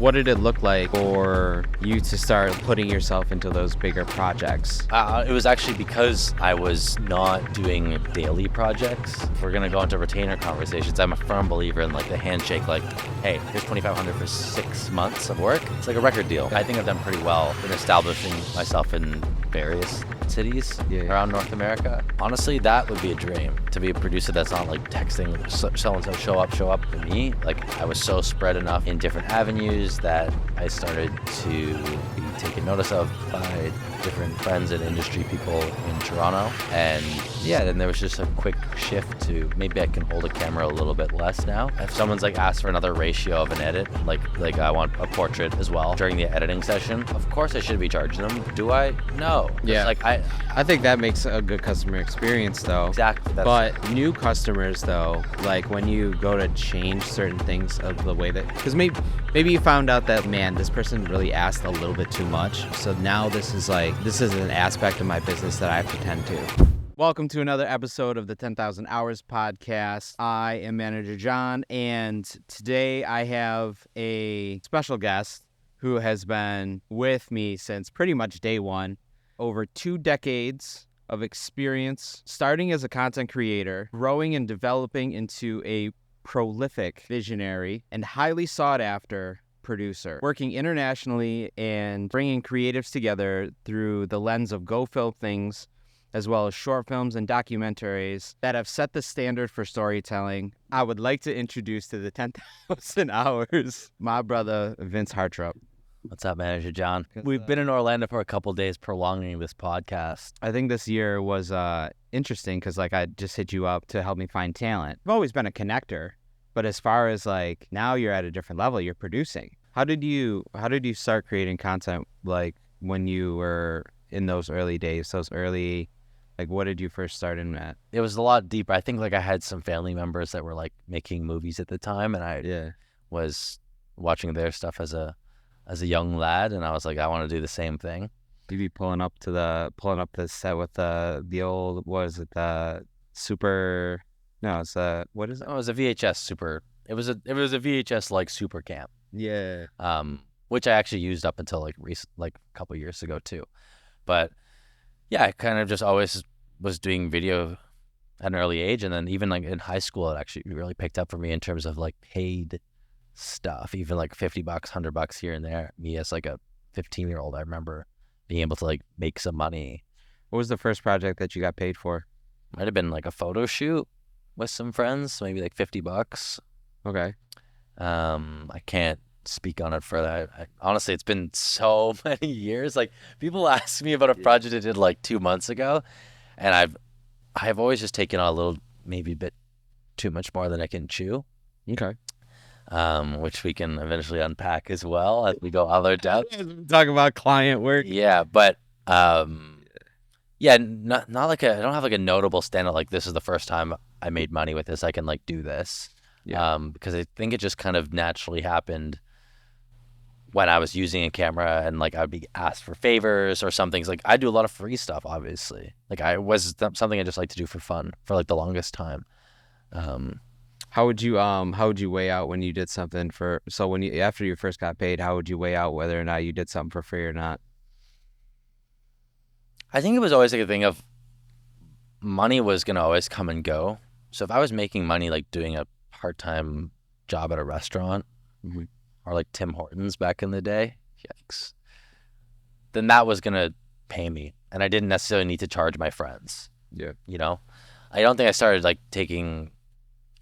What did it look like for you to start putting yourself into those bigger projects? It was actually because I was not doing daily projects. If we're gonna go into retainer conversations, I'm a firm believer in like the handshake, like, hey, here's $2,500 for 6 months of work. It's like a record deal. I think I've done pretty well in establishing myself in various cities around North America. Honestly, that would be a dream, to be a producer that's not like texting so-and-so show up. For me, like, I was so spread enough in different avenues that I started to be taken notice of by different friends and industry people in Toronto. And yeah, then there was just a quick shift to maybe I can hold a camera a little bit less now. If someone's like asked for another ratio of an edit, like I want a portrait as well during the editing session, of course I should be charging them. Do I? No. Yeah. Like I think that makes a good customer experience though. Exactly. But new customers though, like when you go to change certain things of the way that, because maybe you found out that, man, this person really asked a little bit too much. So now this is an aspect of my business that I have to tend to. Welcome to another episode of the 10,000 Hours podcast. I am Manager John, and today I have a special guest who has been with me since pretty much day one. Over 2 decades of experience, starting as a content creator, growing and developing into a prolific visionary and highly sought after producer, working internationally and bringing creatives together through the lens of Go Film Things, as well as short films and documentaries that have set the standard for storytelling. I would like to introduce to the 10,000 Hours my brother, Vince Harttrup. What's up, Manager John? We've been in Orlando for a couple days prolonging this podcast. I think this year was interesting because I just hit you up to help me find talent. I've always been a connector, but as far as now you're at a different level, you're producing. How did you start creating content when you were in those early days, what did you first start in at? It was a lot deeper. I think I had some family members that were making movies at the time, and I was watching their stuff as a young lad, and I was like, I want to do the same thing. You'd be pulling up the set with the old, what is it, the super? No, it's what is it? Oh, it was a VHS super. It was a VHS super cam. Yeah. Which I actually used up until a couple years ago too, but yeah, I kind of just always was doing video at an early age, and then even in high school, it actually really picked up for me in terms of paid stuff, even $50, $100 here and there. Me as a 15-year-old, I remember being able to make some money. What was the first project that you got paid for? Might have been a photo shoot with some friends, maybe $50. Okay. I can't speak on it further. Honestly, it's been so many years. People ask me about a project I did 2 months ago, and I've always just taken on a little, maybe a bit too much more than I can chew. Okay. Which we can eventually unpack as well as we go other depths. Talk about client work. Yeah, but not I don't have a notable standout this is the first time I made money with this. I can do this. Yeah. Because I think it just kind of naturally happened when I was using a camera and I would be asked for favors or some things. I do a lot of free stuff, obviously. I was something I just like to do for fun for the longest time. How would you weigh out when you did something after you first got paid, how would you weigh out whether or not you did something for free or not? I think it was always a thing of money was going to always come and go. So if I was making money doing a part-time job at a restaurant, mm-hmm. or Tim Hortons back in the day, yikes, then that was going to pay me. And I didn't necessarily need to charge my friends. Yeah. I don't think I started taking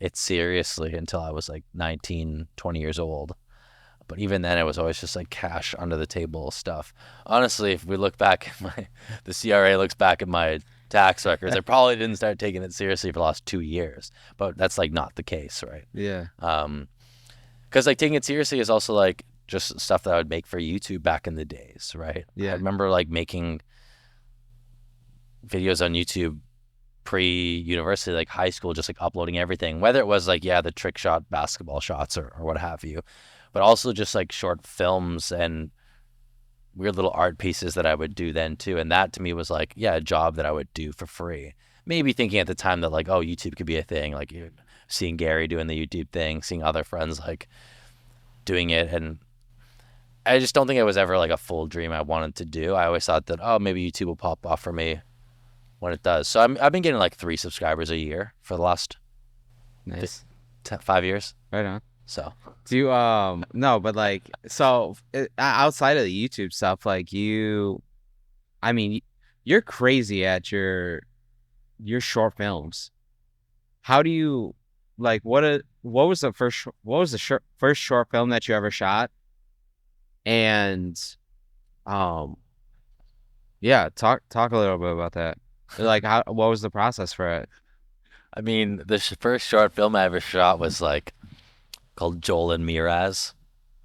it seriously until I was 19, 20 years old. But even then, it was always just cash under the table stuff. Honestly, if we look back at the CRA looks back at my tax records, I probably didn't start taking it seriously for the last 2 years. But that's not the case, right? Yeah. Because taking it seriously is also just stuff that I would make for YouTube back in the days, right? Yeah. I remember making videos on YouTube pre-university, high school, just uploading everything, whether it was the trick shot basketball shots or what have you, but also just short films and weird little art pieces that I would do then too. And that to me was a job that I would do for free. Maybe thinking at the time that YouTube could be a thing, seeing Gary doing the YouTube thing, seeing other friends doing it, and I just don't think it was ever like a full dream I wanted to do. I always thought that, oh, maybe YouTube will pop off for me when it does. So I've been getting like 3 subscribers a year for the last Nice. 5 years. Right on. So Do you no, but like so outside of the YouTube stuff, like I mean, you're crazy at your short films. How do you like what was the first short film that you ever shot? And um yeah, talk a little bit about that. Like how what was the process for it? I mean, the first short film I ever shot was like called Joel and Miraz,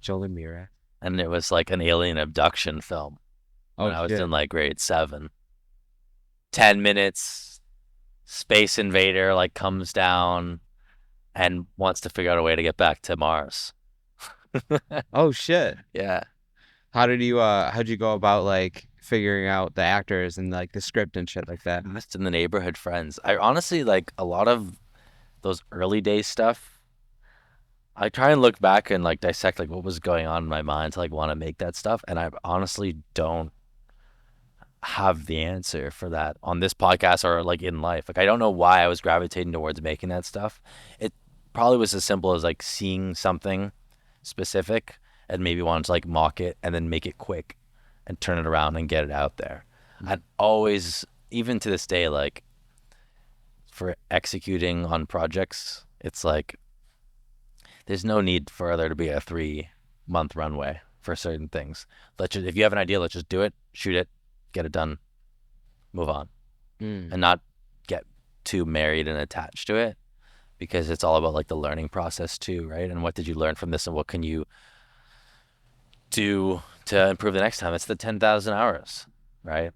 Jolie Mira. and it was like an alien abduction film when Oh I was shit. in like grade 7. 10 minutes, space invader like comes down and wants to figure out a way to get back to Mars. Oh shit. Yeah. How'd you go about like figuring out the actors and like the script and shit like that? Just in the neighborhood friends. I honestly like a lot of those early days stuff. I try and look back and like dissect like what was going on in my mind to like want to make that stuff, and I honestly don't have the answer for that on this podcast or like in life. Like I don't know why I was gravitating towards making that stuff. It probably was as simple as like seeing something specific and maybe wanted to like mock it and then make it quick and turn it around and get it out there. I'd always, even to this day, like for executing on projects, it's like there's no need for there to be a 3 month runway for certain things. If you have an idea, let's just do it, shoot it, get it done, move on, Mm. and not get too married and attached to it, because it's all about like the learning process too, right? And what did you learn from this, and what can you do to improve the next time? It's the 10,000 hours, right?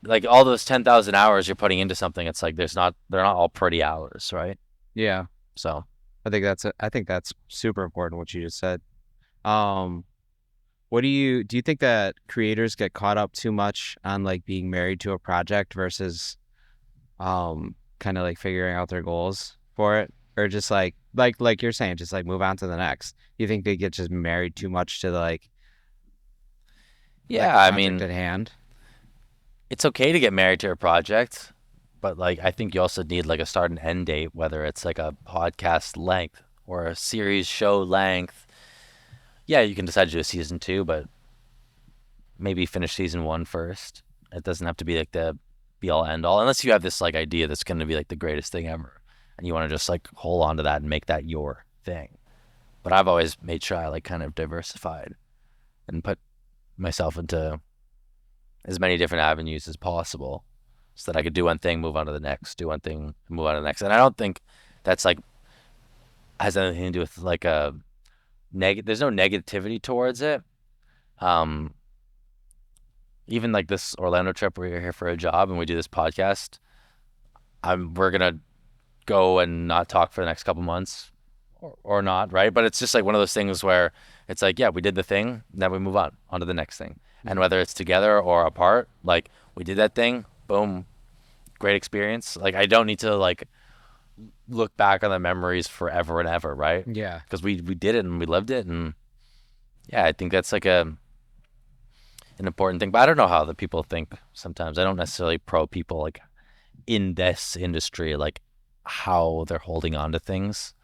Like all those 10,000 hours you're putting into something, it's like they're not all pretty hours, right? Yeah. So I think that's super important what you just said. Um, what do you think that creators get caught up too much on like being married to a project versus kind of like figuring out their goals for it, or just like you're saying, just like move on to the next? You think they get just married too much to like yeah, the I project mean, at hand? it's okay to get married to a project, but like I think you also need like a start and end date, whether it's like a podcast length or a series show length. Yeah, you can decide to do a season 2, but maybe finish season 1 first. It doesn't have to be like the be all end all, unless you have this like idea that's going to be like the greatest thing ever, and you want to just like hold on to that and make that your thing. But I've always made sure I like kind of diversified and put myself into as many different avenues as possible, so that I could do one thing, move on to the next, do one thing, move on to the next. And I don't think that's like has anything to do with like a there's no negativity towards it. Um, Even like this Orlando trip, we're here for a job and we do this podcast. We're gonna go and not talk for the next couple months, or not, right? But it's just like one of those things where it's like, yeah, we did the thing, then we move on to the next thing. And whether it's together or apart, like we did that thing, boom, great experience. Like I don't need to like look back on the memories forever and ever, right? Yeah. Because we did it and we lived it, and yeah, I think that's like an important thing. But I don't know how the people think sometimes. I don't necessarily pro people like in this industry, like how they're holding on to things.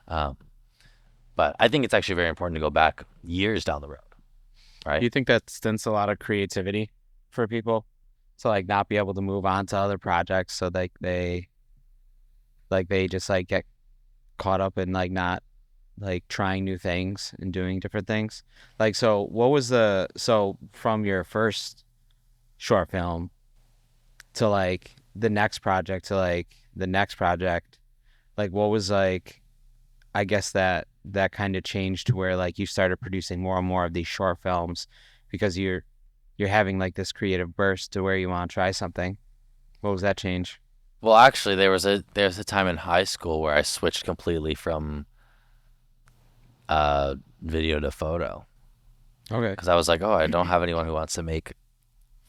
Um, but I think it's actually very important to go back years down the road, Do right? you think that stints a lot of creativity for people to like not be able to move on to other projects, so they just like get caught up in like not like trying new things and doing different things? Like, so what was so from your first short film to like the next project to like the next project, like what was like, I guess that kind of changed to where like you started producing more and more of these short films because you're having like this creative burst to where you want to try something. What was that change? Well, actually, there was a time in high school where I switched completely from video to photo, Okay. because I was like, oh, I don't have anyone who wants to make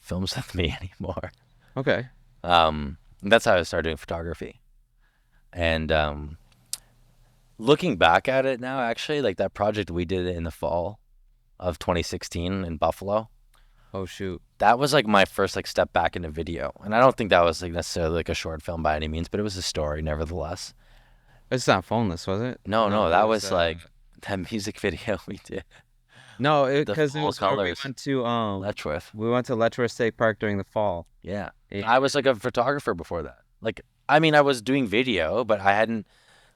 films with me anymore. Okay. And that's how I started doing photography. And looking back at it now, actually, like that project we did in the fall, of 2016 in Buffalo. Oh shoot. That was like my first like step back into video, and I don't think that was like necessarily like a short film by any means, but it was a story nevertheless. It's not phoneless, was it? No, No, no, it that was was like that music video we did. no, The because it full was where colors. we Letchworth. went to Letchworth State Park during the fall. Yeah. Yeah. I was like a photographer before that. Like, I mean, I was doing video, but I hadn't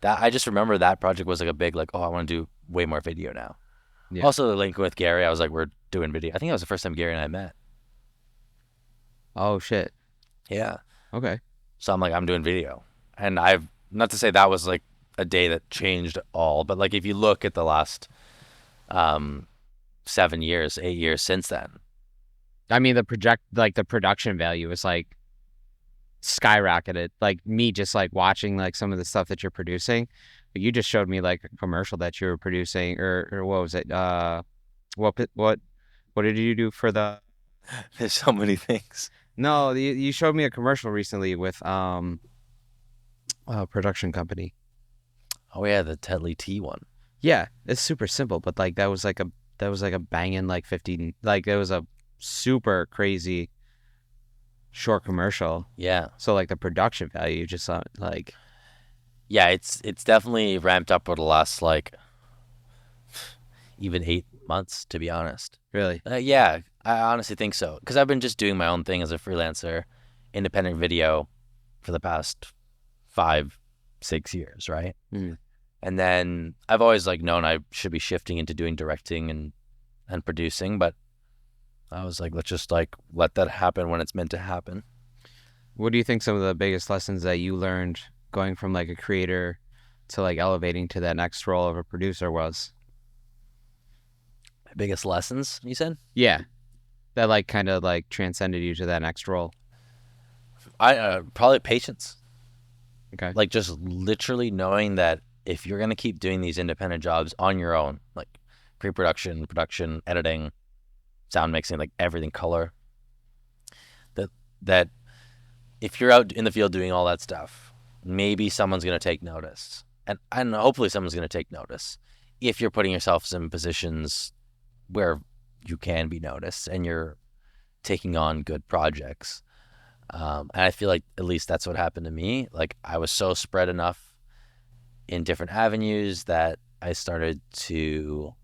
that. I just remember that project was like a big, like, oh, I want to do way more video now. Yeah. Also, the link with Gary, I was like, we're doing video. I think that was the first time Gary and I met. Oh shit. Yeah. Okay. So I'm like, I'm doing video. And I've, not to say that was like a day that changed all, but like if you look at the last 7 years, 8 years since then, I mean, the production value is like skyrocketed. Like me just like watching like some of the stuff that you're producing. But you just showed me like a commercial that you were producing, or what was it? What did you do for the? there's so many things. No, you showed me a commercial recently with a production company. Oh, yeah, the Tedley T one. Yeah, it's super simple, but like that was like a banging like 15, like it was a super crazy short commercial. Yeah. So like the production value just like Yeah, it's definitely ramped up over the last like even 8 months, to be honest. really. Yeah, I honestly think so. Because I've been just doing my own thing as a freelancer, independent video for the past 5, 6 years, right? Mm. And then I've always like known I should be shifting into doing directing and producing, but I was like, let's just like let that happen when it's meant to happen. What do you think some of the biggest lessons that you learned going from like a creator to like elevating to that next role of a producer was? My biggest lessons, you said? Yeah, that like kind of like transcended you to that next role. I probably patience. Okay. Like just literally knowing that if you're gonna keep doing these independent jobs on your own, like pre-production, production, editing, sound mixing, like everything, color, that if you're out in the field doing all that stuff, maybe someone's gonna take notice, and hopefully someone's gonna take notice if you're putting yourself in positions where you can be noticed and you're taking on good projects. And I feel like at least that's what happened to me. Like I was so spread enough in different avenues that I started to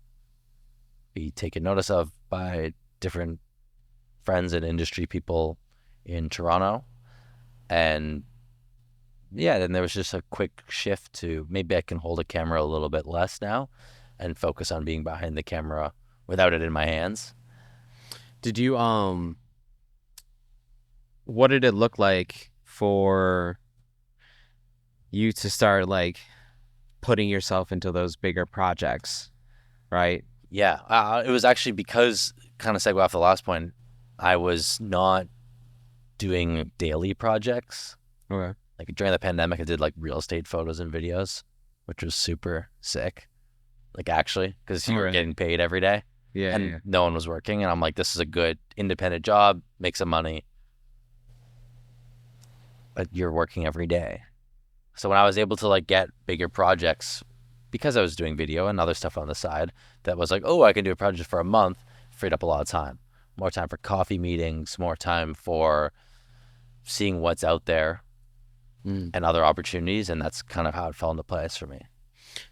be taken notice of by different friends and industry people in Toronto. And yeah, then there was just a quick shift to maybe I can hold a camera a little bit less now and focus on being behind the camera without it in my hands. Did you what did it look like for you to start like putting yourself into those bigger projects, right? Yeah, it was actually because, kind of segue off the last point, I was not doing daily projects. Okay. Like during the pandemic, I did like real estate photos and videos, which was super sick. Like actually, because you were Really? getting paid every day Yeah, and yeah. no one was working. And I'm like, this is a good independent job, make some money, but you're working every day. So when I was able to like get bigger projects because I was doing video and other stuff on the side, that was like, oh, I can do a project for a month, freed up a lot of time. More time for coffee meetings, more time for seeing what's out there Mm. and other opportunities. And that's kind of how it fell into place for me.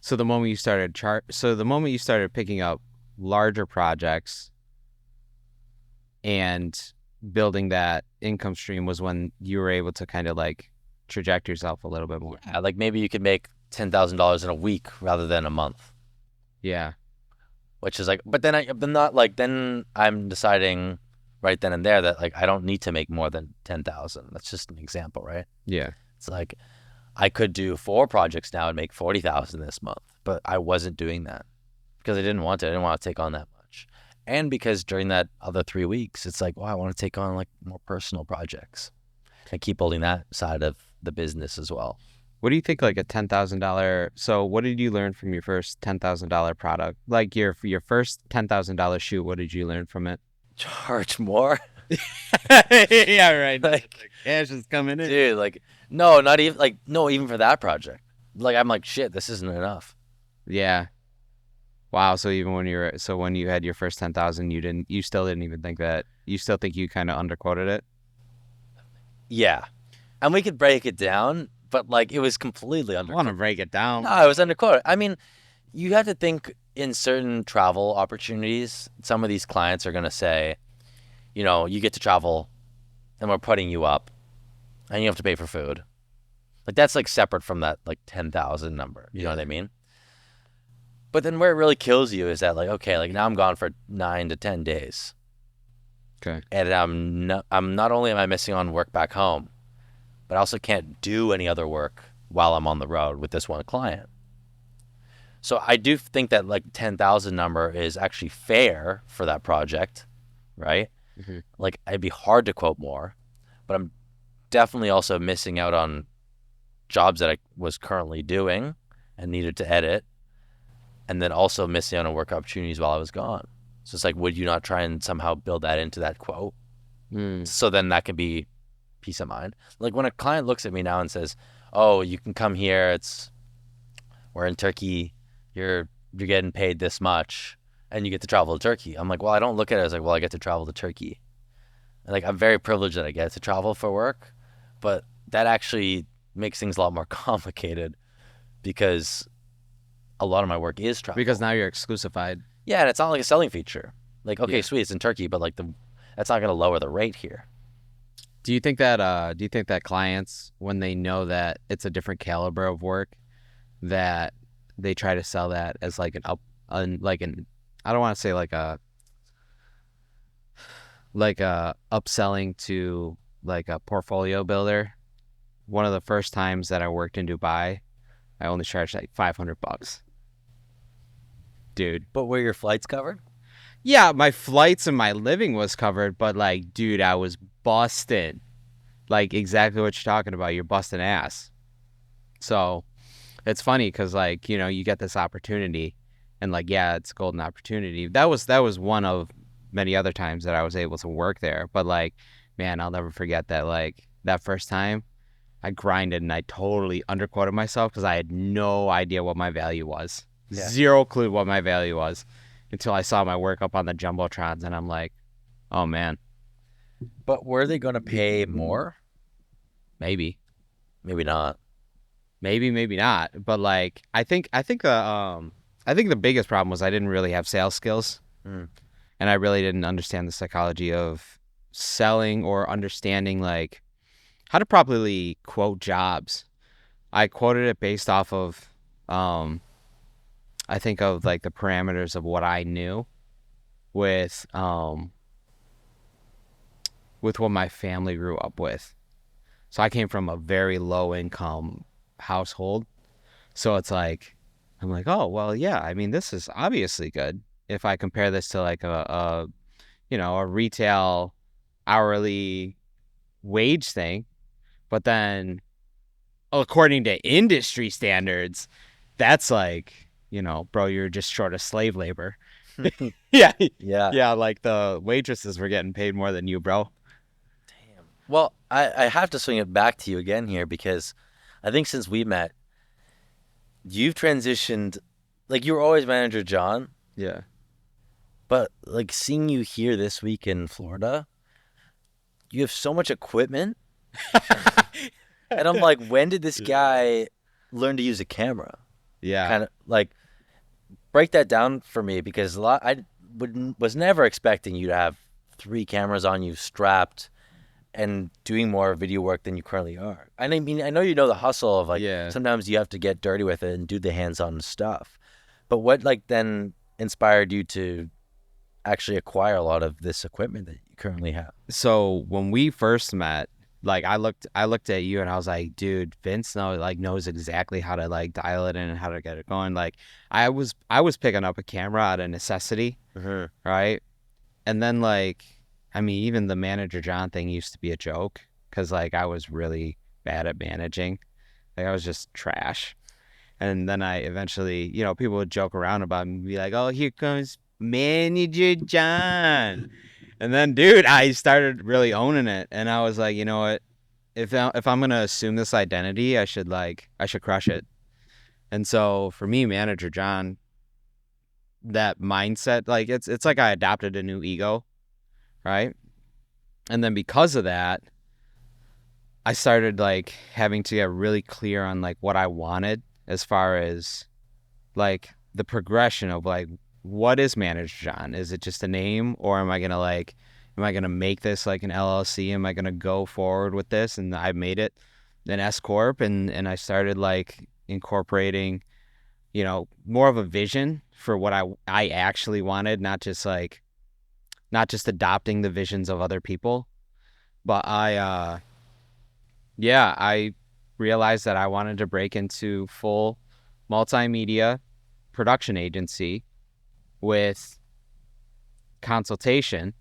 So the moment you started picking up larger projects and building that income stream was when you were able to kind of like traject yourself a little bit more. Yeah, like maybe you could make $10,000 in a week rather than a month, Yeah. which is like, but then I'm deciding right then and there that like I don't need to make more than 10,000. That's just an example, right? Yeah. It's like I could do 4 projects now and make 40,000 this month, but I wasn't doing that because I didn't want to. I didn't want to take on that much, and because during that other 3 weeks, it's like, well, I want to take on like more personal projects and keep building that side of the business as well. What do you think like a $10,000? So what did you learn from your first $10,000 product? Like your first $10,000 shoot, what did you learn from it? Charge more. Yeah, right. Like, Cash is coming in. dude, like, no, not even like, no, even for that project. Like, I'm like, shit, this isn't enough. Yeah. Wow. So even when you had your first 10,000, you still didn't even think that, you still think you kind of underquoted it? Yeah. And we could break it down, but like it was completely I want to underquoted. break it down. No, it was underquoted. I mean, you have to think in certain travel opportunities, some of these clients are going to say, you get to travel and we're putting you up and you have to pay for food. Like that's like separate from that like 10,000 number. You know what I Yeah. mean? But then where it really kills you is that like, okay, like now I'm gone for 9 to 10 days. Okay. And I'm not only am I missing on work back home, but I also can't do any other work while I'm on the road with this one client. So I do think that like 10,000 number is actually fair for that project, right? Hmm. Like it'd be hard to quote more, but I'm definitely also missing out on jobs that I was currently doing and needed to edit, and then also missing out on work opportunities while I was gone. So it's like, would you not try and somehow build that into that quote? Mm. So then that can be peace of mind. Like when a client looks at me now and says, "Oh, you can come here. We're in Turkey. You're getting paid this much, and you get to travel to Turkey." I'm like, well, I don't look at it as like, well, I get to travel to Turkey. And like I'm very privileged that I get to travel for work, but that actually makes things a lot more complicated because a lot of my work is travel. Because now you're exclusified. Yeah, and it's not like a selling feature. Like, okay, Yeah. sweet, it's in Turkey, but like that's not going to lower the rate here. Do you think that clients, when they know that it's a different caliber of work, that they try to sell that as like like an, I don't want to say like a upselling to like a portfolio builder. One of the first times that I worked in Dubai, I only charged like $500, dude. But were your flights covered? Yeah, my flights and my living was covered, but like, dude, I was busted. Like exactly what you're talking about. You're busting ass. So it's funny because like, you get this opportunity, and like, yeah, it's a golden opportunity. That was one of many other times that I was able to work there. But like, man, I'll never forget that, like that first time I grinded and I totally underquoted myself because I had no idea what my value was. Yeah. Zero clue what my value was until I saw my work up on the Jumbotrons, and I'm like, oh man, But were they going to pay more? maybe. Maybe not. Maybe not. But like I think the biggest problem was I didn't really have sales skills, Mm. and I really didn't understand the psychology of selling or understanding like how to properly quote jobs. I quoted it based off of I think of like the parameters of what I knew with what my family grew up with. So I came from a very low income household. So it's like, I'm like, oh, well, yeah, I mean, this is obviously good. If I compare this to like a retail hourly wage thing, but then according to industry standards, that's like, bro, you're just short of slave labor. Yeah. Yeah. Yeah. Like the waitresses were getting paid more than you, bro. Damn. Well, I have to swing it back to you again here because I think since we met, you've transitioned. Like you were always manager John, Yeah. but like seeing you here this week in Florida, you have so much equipment. And I'm like, when did this guy learn to use a camera? Yeah. Kind of like break that down for me because was never expecting you to have 3 cameras on you strapped and doing more video work than you currently are. And I mean, I know you know the hustle of like Yeah. sometimes you have to get dirty with it and do the hands-on stuff. But what like then inspired you to actually acquire a lot of this equipment that you currently have? So when we first met, like I looked at you and I was like, dude, Vince knows exactly how to like dial it in and how to get it going. Like I was picking up a camera out of necessity, Mm-hmm. right? And then like, I mean, even the manager John thing used to be a joke because like I was really bad at managing. Like I was just trash. And then I eventually, people would joke around about me and be like, oh, here comes manager John. And then, dude, I started really owning it, and I was like, you know what? If I'm gonna assume this identity, I should crush it. And so for me, manager John that mindset. Like it's like I adopted a new ego, right? And then because of that, I started like having to get really clear on like what I wanted as far as like the progression of like what is Manager John? Is it just a name, or am I gonna make this like an LLC? Am I gonna go forward with this? And I made it an S corp, and I started like incorporating, more of a vision for what I actually wanted, not just adopting the visions of other people. But I realized that I wanted to break into full multimedia production agency with consultation,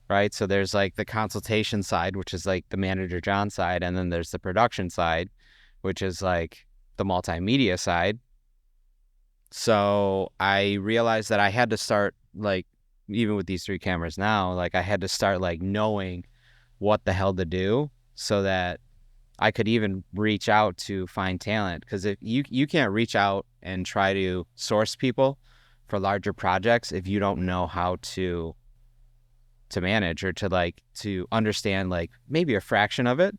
right? So there's like the consultation side, which is like the Manager John side, and then there's the production side, which is like the multimedia side. So I realized that I had to start like, even with these 3 cameras now, like I had to start like knowing what the hell to do so that I could even reach out to find talent. Because if you can't reach out and try to source people for larger projects if you don't know how to manage, or to understand like maybe a fraction of it.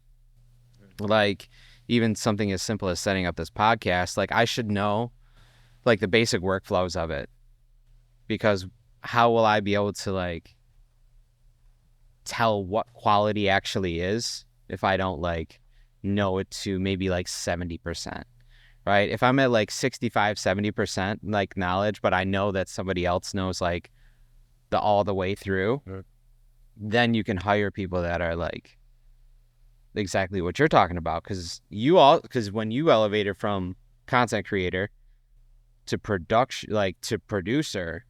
Like even something as simple as setting up this podcast, like I should know like the basic workflows of it, because how will I be able to like tell what quality actually is if I don't like know it to maybe like 70%, right? If I'm at like 65-70% like knowledge, but I know that somebody else knows like the all the way through, then you can hire people that are like exactly what you're talking about. Because when you elevated from content creator to production, like to producer,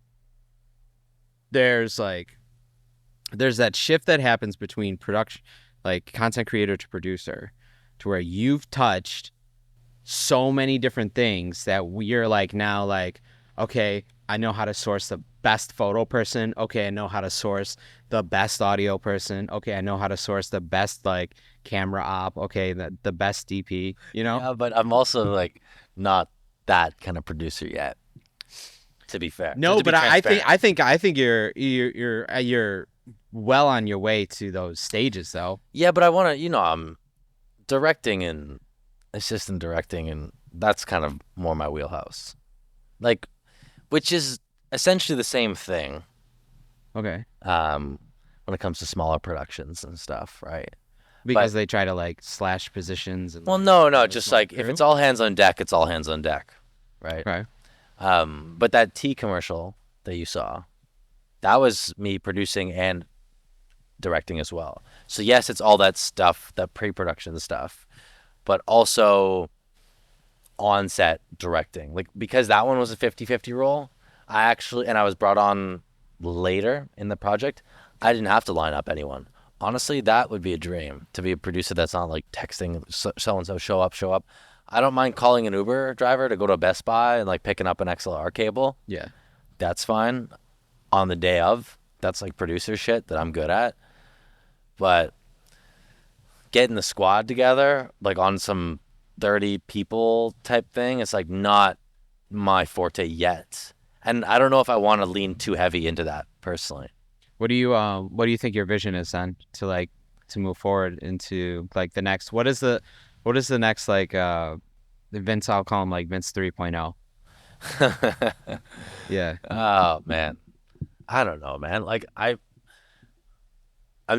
there's that shift that happens between production, like content creator to producer, to where you've touched so many different things that we're like now like, okay, I know how to source the best photo person. Okay, I know how to source the best audio person. Okay, I know how to source the best like camera op. Okay, the best DP, Yeah, but I'm also like not that kind of producer yet. To be fair, No, to be but transparent. I think you're well on your way to those stages though. Yeah, but I want to, I'm directing and assistant directing, and that's kind of more my wheelhouse. Like, which is essentially the same thing. Okay. When it comes to smaller productions and stuff, right? Because But they try to like slash positions and well, like no, follow just someone like if through. it's all hands on deck, it's all hands on deck, right? Okay. But that tea commercial that you saw, that was me producing and directing as well. So yes, it's all that stuff, that pre-production stuff, but also on-set directing. Like because that one was a 50-50 role, I was brought on later in the project, I didn't have to line up anyone. Honestly, that would be a dream to be a producer that's not like texting so and so show up. I don't mind calling an Uber driver to go to Best Buy and like picking up an XLR cable. Yeah. That's fine on the day of. That's like producer shit that I'm good at. But getting the squad together, like on some 30 people type thing, it's like not my forte yet. And I don't know if I want to lean too heavy into that personally. What do you think your vision is then to move forward into like the next, what is the next like Vince, I'll call him like Vince 3.0. Yeah. Oh man. I don't know, man. Like I'm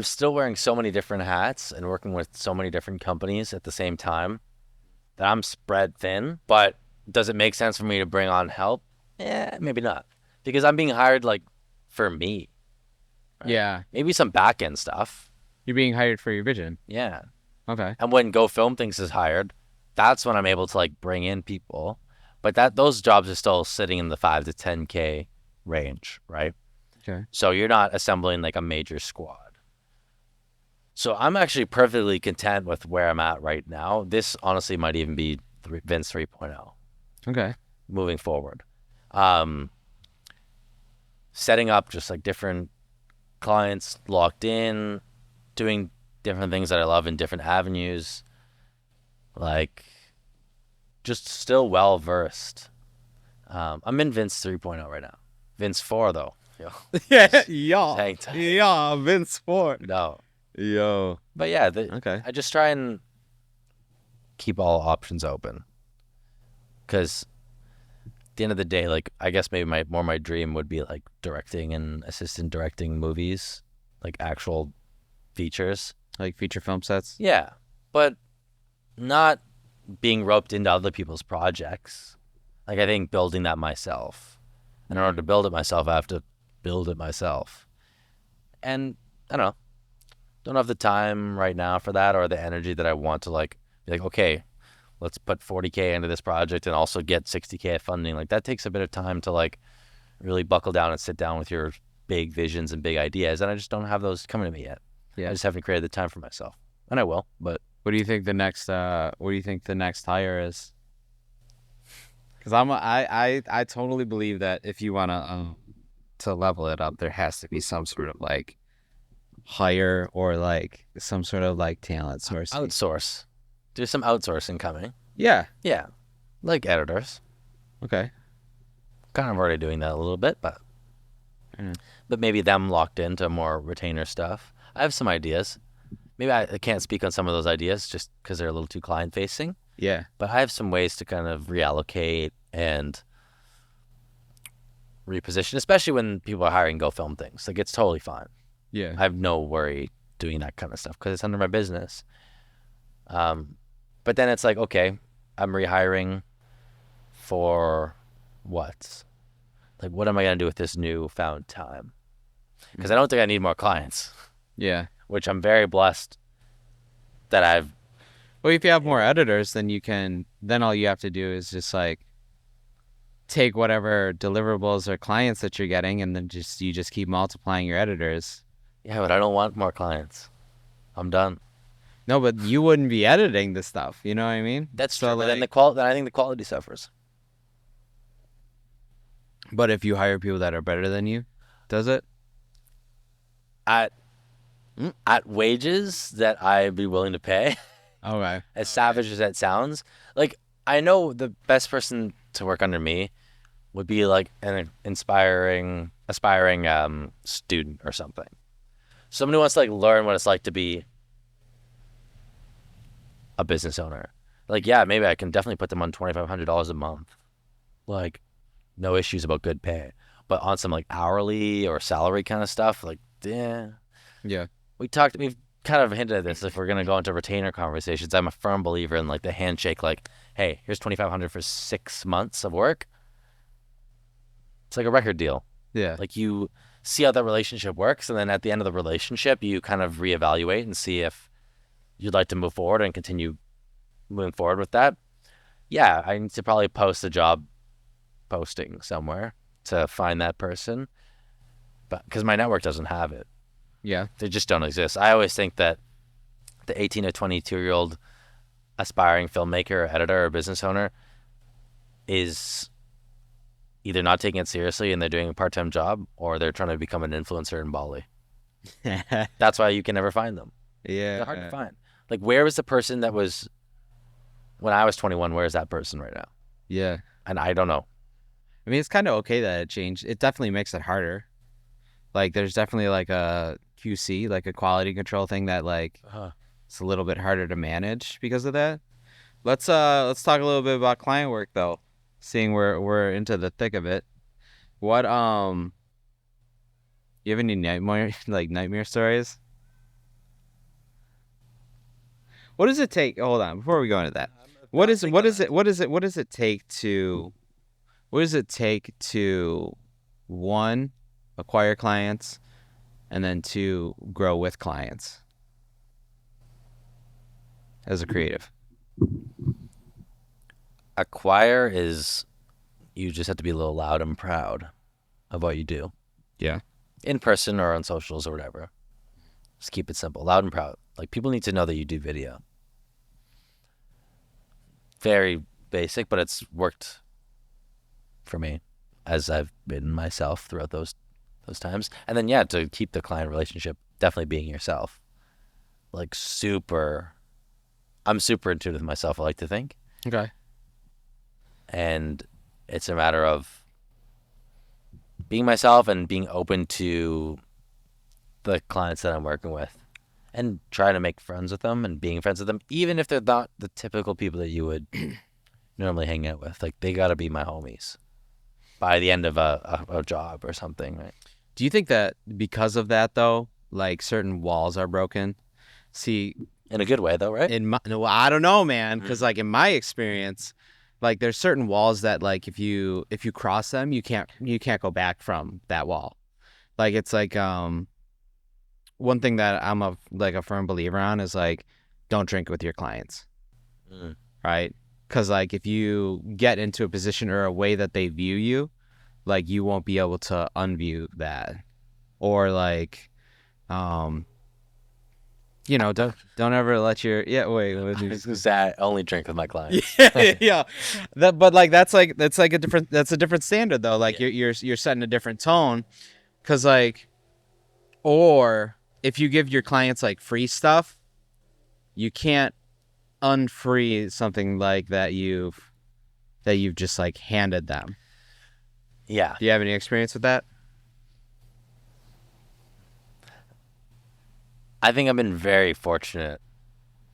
still wearing so many different hats and working with so many different companies at the same time that I'm spread thin. But does it make sense for me to bring on help? Yeah, maybe not. Because I'm being hired like for me. Right? Yeah. Maybe some back end stuff. You're being hired for your vision. Yeah. Okay. And when Go Film Things is hired, that's when I'm able to like bring in people. But those jobs are still sitting in the 5 to 10K range, right? Okay. So you're not assembling like a major squad. So I'm actually perfectly content with where I'm at right now. This honestly might even be Vince 3.0 Okay. moving forward. Setting up just like different clients locked in, doing different things that I love in different avenues, like just still well versed. I'm in Vince 3.0 right now. Vince 4 though. Yo. Yeah, Hang tight. yeah, Vince Ford. No. Yo. But yeah, Okay. I just try and keep all options open. Because at the end of the day, like, I guess maybe my dream would be like directing and assistant directing movies, like actual features. Like feature film sets. Yeah. But not being roped into other people's projects. Like, I think building that myself. And in order to build it myself, I have to build it myself. And I don't have the time right now for that, or the energy that I want to like be like, okay, let's put 40K into this project and also get 60K of funding. Like, that takes a bit of time to like really buckle down and sit down with your big visions and big ideas. And I just don't have those coming to me yet. Yeah. I just haven't created the time for myself. And I will, but What do you think the next hire is? Because I totally believe that if you wanna to level it up, there has to be some sort of like hire or like some sort of like talent source. outsource. There's some outsourcing coming. Yeah. Yeah. Like editors. Okay. Kind of already doing that a little bit, but Mm. but maybe them locked into more retainer stuff. I have some ideas. Maybe I can't speak on some of those ideas just because they're a little too client facing. Yeah. But I have some ways to kind of reallocate and reposition, especially when people are hiring go film things. Like, it's totally fine. Yeah. I have no worry doing that kind of stuff because it's under my business. But then it's like, okay, I'm rehiring for what? Like, what am I going to do with this newfound time? Because I don't think I need more clients, Yeah. which I'm very blessed that I've. Well, if you have more editors, then all you have to do is just like take whatever deliverables or clients that you're getting, and then you just keep multiplying your editors. Yeah, but I don't want more clients. I'm done. No, but you wouldn't be editing the stuff. You know what I mean? That's So, true. But then like- then I think the quality suffers. But if you hire people that are better than you, does it? At wages that I'd be willing to pay, Okay. as savage as that sounds, like, I know the best person to work under me would be like an aspiring student or something. Somebody who wants to like learn what it's like to be a business owner. Like, yeah, maybe I can definitely put them on $2,500 a month. Like, no issues about good pay. But on some like hourly or salary kind of stuff, like, yeah. Yeah. We've kind of hinted at this. If we're gonna go into retainer conversations, I'm a firm believer in like the handshake. Like, hey, here's $2,500 for 6 months of work. It's like a record deal. Yeah. Like, you see how that relationship works, and then at the end of the relationship, you kind of reevaluate and see if you'd like to move forward and continue moving forward with that. Yeah, I need to probably post a job posting somewhere to find that person, but because my network doesn't have it. Yeah. They just don't exist. I always think that the 18 to 22-year-old aspiring filmmaker or editor or business owner is either not taking it seriously and they're doing a part-time job, or they're trying to become an influencer in Bali. That's why you can never find them. Yeah. They're hard to find. Like, where was the person that was when I was 21? Where is that person right now? Yeah. And I don't know. I mean, it's kind of okay that it changed. It definitely makes it harder. Like, there's definitely like a QC, like a quality control thing that like it's a little bit harder to manage because of that. Let's talk a little bit about client work though. Seeing we're into the thick of it. What you have any nightmare stories? What does it take? Hold on, before we go into that. What does it take to one, acquire clients, and then two, grow with clients as a creative? Acquire is, you just have to be a little loud and proud of what you do. Yeah. In person or on socials or whatever. Just keep it simple. Loud and proud. Like, people need to know that you do video. Very basic, but it's worked for me as I've been myself throughout those times. And then, yeah, to keep the client relationship, definitely being yourself. Like, I'm super in tune with myself, I like to think. Okay. And it's a matter of being myself and being open to the clients that I'm working with, and trying to make friends with them and being friends with them, even if they're not the typical people that you would normally hang out with. Like, they gotta be my homies by the end of a job or something, right? Do you think that because of that though, like certain walls are broken? See, In a good way, though, right? in my, no, I don't know, man, because like in my experience, like there's certain walls that like if you cross them, you can't go back from that wall. Like it's like one thing that I'm a firm believer on is like don't drink with your clients, Mm. right? Because like if you get into a position or a way that they view you, like you won't be able to unview that, or like um don't ever let your I was gonna say I only drink with my clients. yeah. But like that's a different standard though. Like Yeah. you're setting a different tone, because like, or if you give your clients like free stuff, you can't unfree something like that you've just like handed them. Yeah. Do you have any experience with that? I think I've been very fortunate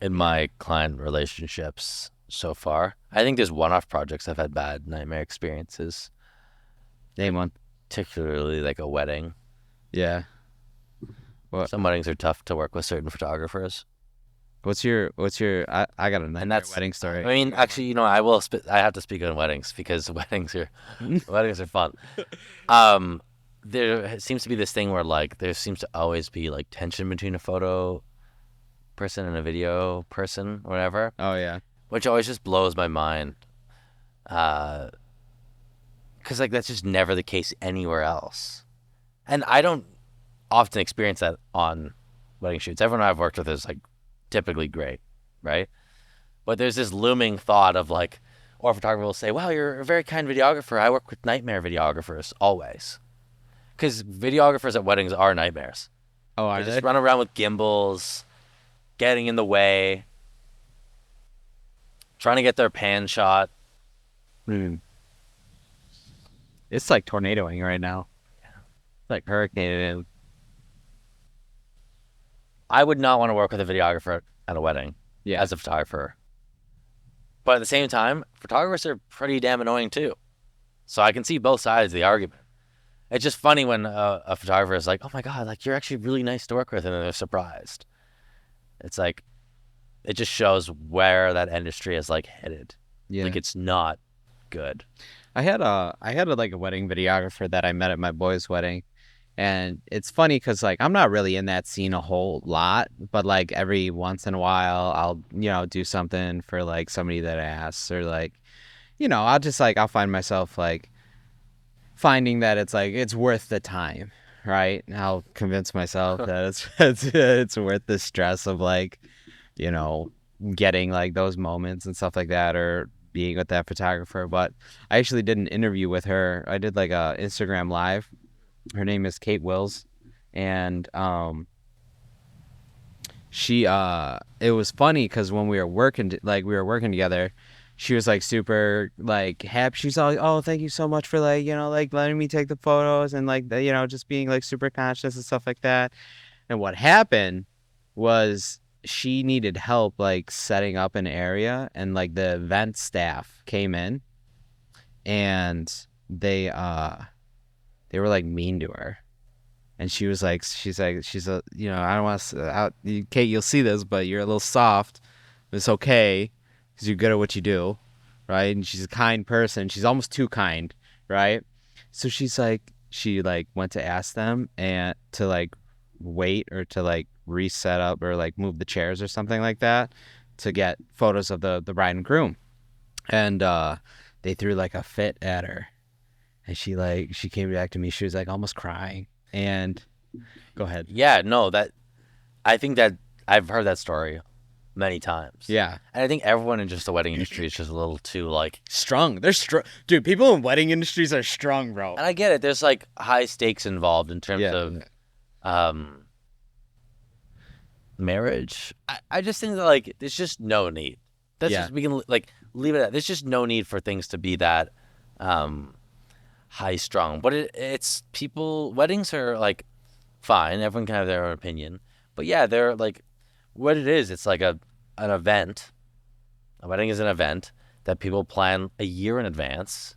in my client relationships so far. I think there's one-off projects I've had bad nightmare experiences, Name one. particularly like a wedding. Yeah. What? Some weddings are tough to work with certain photographers. What's your I got a nightmare that's wedding story. I mean, actually, I have to speak on weddings because weddings are fun. There seems to be this thing where like there seems to always be like tension between a photo person and a video person or whatever, Oh yeah. which always just blows my mind. Because like that's just never the case anywhere else, and I don't often experience that on wedding shoots. Everyone I've worked with is like typically great, right? But there's this looming thought of like, or a photographer will say, "Wow, you're a very kind videographer. I work with nightmare videographers always," because videographers at weddings are nightmares. Oh, They are just they? run around with gimbals, getting in the way, trying to get their pan shot. It's like tornadoing right now. It's like hurricane. I would not want to work with a videographer at a wedding Yeah. as a photographer. But at the same time, photographers are pretty damn annoying too. So I can see both sides of the argument. It's just funny when a photographer is like, "Oh my God, like you're actually really nice to work with," and then they're surprised. It's like, it just shows where that industry is like headed. Yeah. Like it's not good. I had a like a wedding videographer that I met at my boy's wedding, and it's funny because like I'm not really in that scene a whole lot, but like every once in a while I'll do something for like somebody that asks, or like I'll find myself like finding that it's like it's worth the time, right? And I'll convince myself that it's worth the stress of like you know getting like those moments and stuff like that, or being with that photographer. But I actually did an interview with her. I did like a Instagram live. Her name is Kate Wills, and she it was funny because when we were working together, she was like super like happy. She's all, "Oh, thank you so much for like like letting me take the photos, and like just being like super conscious and stuff like that." And what happened was she needed help like setting up an area, and like the event staff came in, and they were like mean to her. And she's a, I don't want to, Kate, you'll see this, but you're a little soft. It's okay because you're good at what you do, right? And she's a kind person. She's almost too kind, right? So she like went to ask them and to like wait, or to like reset up, or like move the chairs or something like that, to get photos of the bride and groom. And they threw like a fit at her. And she came back to me. She was like almost crying. And go ahead. Yeah, no, I think that I've heard that story many times. Yeah. And I think everyone in just the wedding industry is just a little too like Strung. They're strong. Dude, people in wedding industries are strong, bro. and I get it. There's like high stakes involved in terms of marriage. I just think that like there's just no need. We can like leave it at. There's just no need for things to be that high strung. But it's people. Weddings are like fine. Everyone can have their own opinion. But yeah, they're like what it is. It's like an event. A wedding is an event that people plan a year in advance.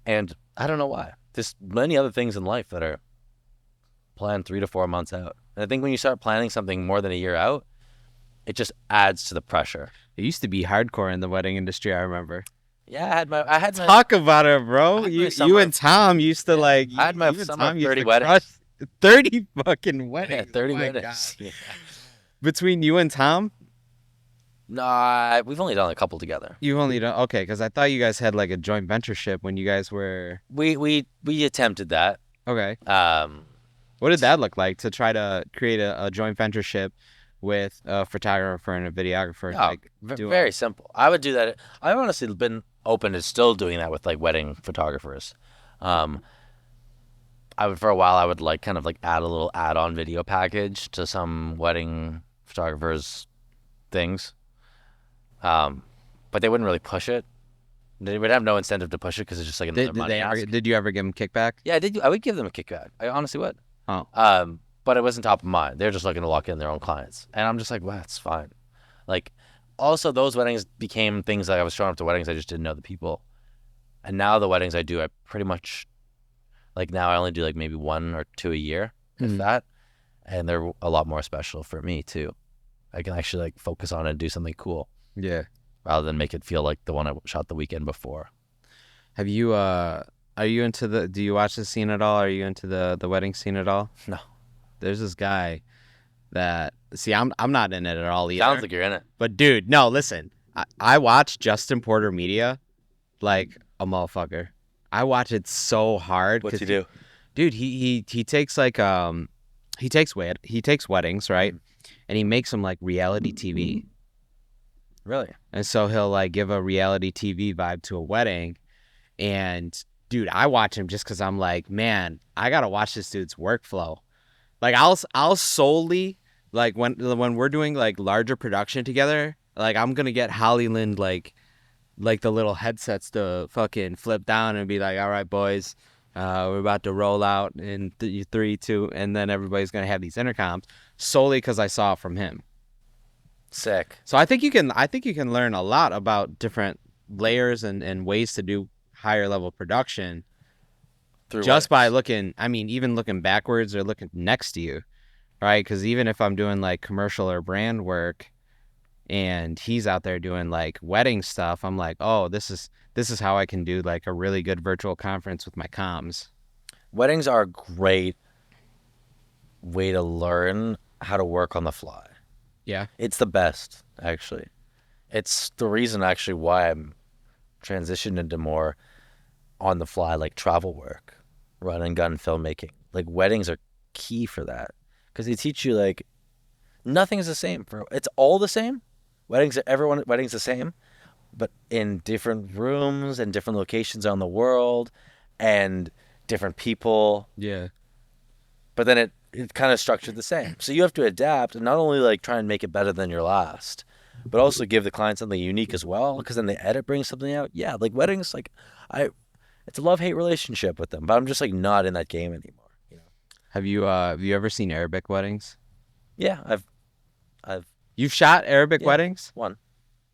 And I don't know why. There's many other things in life that are planned 3 to 4 months out. And I think when you start planning something more than a year out, it just adds to the pressure. It used to be hardcore in the wedding industry, I remember. Yeah, I had my Talk about it, bro. I had my You summer- and Tom used to like. I had my you and summer Tom used 30 to weddings. crush 30 fucking weddings. Yeah, 30 Oh my weddings. God. Yeah. Between you and Tom, Nah, we've only done a couple together. you've only done okay. Because I thought you guys had like a joint ventureship when you guys were We attempted that. okay. Um, What did that look like to try to create a joint ventureship with a photographer and a videographer? no, Like, very simple. I would do that. I've honestly been open to still doing that with like wedding photographers. I would for a while. I would like kind of like add a little add-on video package to some wedding photographers' things. But they wouldn't really push it. They would have no incentive to push it because it's just like another money ask. did you ever give them kickback? Yeah, I would give them a kickback. I honestly would. Oh. But it wasn't top of mind. They're just looking to lock in their own clients, and I'm just like, well, that's fine. Like, also those weddings became things like I was showing up to weddings I just didn't know the people, and now the weddings I do, I pretty much like now I only do like maybe 1 or 2 a year, if that, and they're a lot more special for me too. I can actually like focus on it and do something cool. Yeah. Rather than make it feel like the one I shot the weekend before. Have you are you into do you watch the scene at all? Are you into the wedding scene at all? No. There's this guy that see I'm not in it at all either. Sounds like you're in it. But dude, no, listen. I watch Justin Porter Media like a motherfucker. I watch it so hard. What's he do? Dude, he takes like he takes weddings, right? And he makes them like reality TV. Really? And so he'll like give a reality TV vibe to a wedding. And dude, I watch him just because I'm like, man, I gotta watch this dude's workflow. Like I'll solely like when we're doing like larger production together, like I'm gonna get Hollyland like the little headsets to fucking flip down and be like, all right, boys, we're about to roll out in 3, 2, and then everybody's gonna have these intercoms solely because I saw it from him. Sick. So I think you can learn a lot about different layers and ways to do higher level production Through just by weddings. looking, I mean, even looking backwards or looking next to you, right? Because even if I'm doing like commercial or brand work and he's out there doing like wedding stuff, I'm like, oh, this is how I can do like a really good virtual conference with my comms. Weddings are a great way to learn how to work on the fly. Yeah. It's the best, actually. It's the reason actually why I'm transitioned into more on the fly, like travel work, run and gun filmmaking. Like weddings are key for that because they teach you like nothing's the same. It's all the same. Weddings the same, but in different rooms and different locations around the world and different people. Yeah. But then it kind of structured the same. So you have to adapt and not only like try and make it better than your last, but also give the client something unique as well. Because then the edit brings something out. Yeah, like weddings, like it's a love-hate relationship with them. But I'm just like not in that game anymore. You know? Have you ever seen Arabic weddings? Yeah, I've You've shot Arabic Yeah. weddings? won.